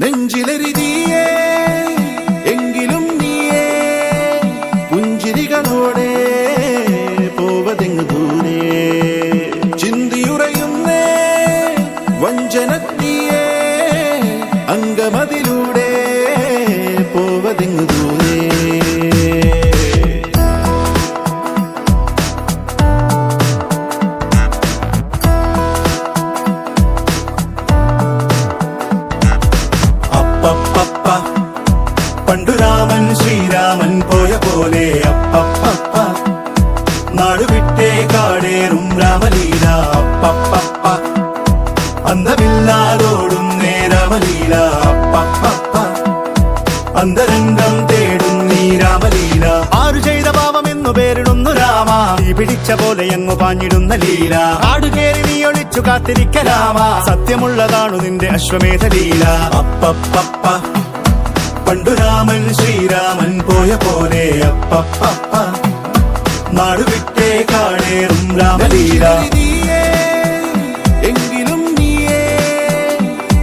നെഞ്ചിലെരിതിയേ എങ്കിലും നീയേ പുഞ്ചിരികളോടെ പോവതെങ്ങു ദൂരെ ചിന്തിയുറയുന്നേ വഞ്ചനത്തിയേ അംഗമതിലൂടെ പോവതെങ്ങു ദൂരെ പണ്ടു രാമൻ ശ്രീരാമൻ പോയ പോലെ അപ്പപ്പ നാടുവിട്ടേ കാടേറും രാമലീല അപ്പപ്പ അന്തമില്ലാതോടും രാമലീല അപ്പപ്പ അന്തരംഗം തേടും നീ രാമലീല ആരു ചെയ്ത പാവമെന്നു പേരിടുന്നു രാമ തീ പിടിച്ച പോലെ എങ്ങു പാഞ്ഞിടുന്ന ലീല ആടുകേറി നീ ഒളിച്ചു കാത്തിരിക്ക രാമ സത്യമുള്ളതാണു നിന്റെ അശ്വമേധ ലീല അപ്പപ്പ പണ്ടു രാമൻ ശ്രീരാമൻ പോയ പോലെ അപ്പപ്പ നാടുവിട്ടേ കാടേറും രാമലീല എങ്കിലും നീയേ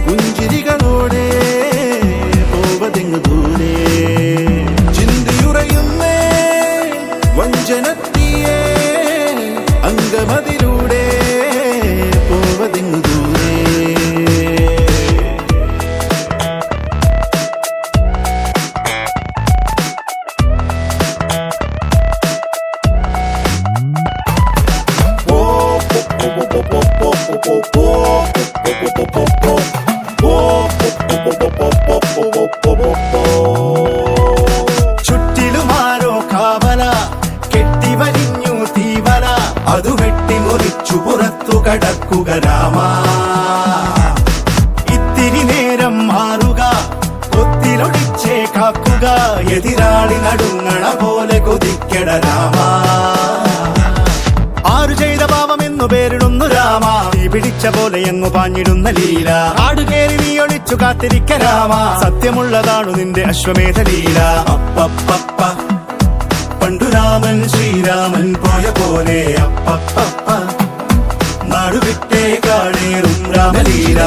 പുഞ്ചിരികളോടെ പോവതെങ്ങു ദൂരെ ചിന്തയുറയുന്നേ വഞ്ചനത്തിയേ അംഗമതിലൂടെ പോവതെങ്ങു ദൂരെ ചുറ്റിലുമാരോ കാവല കെട്ടിവലിഞ്ഞു തീവല അതു വെട്ടിമുറിച്ചു പുറത്തു കടക്കുക രാമ ഇത്തിരി നേരം മാറുക ഒത്തിലൊളിച്ചേ കാക്കുക എതിരാളി നടുങ്ങണ പോലെ കൊതിക്കട രാമ ആരു ചെയ്ത പാവമെന്നു പേരിടുന്നു രാമ തീ പിടിച്ച പോലെ എങ്ങു പാഞ്ഞിടുന്ന ലീല ആടുകേറി നീ ഒളിച്ചു കാത്തിരിക്ക രാമ സത്യമുള്ളതാണു നിന്റെ അശ്വമേധ ലീല അപ്പപ്പ പണ്ടു രാമൻ ശ്രീരാമൻ പോയ പോലെ അപ്പപ്പ നാടുവിട്ടേ കാടേറും രാമലീല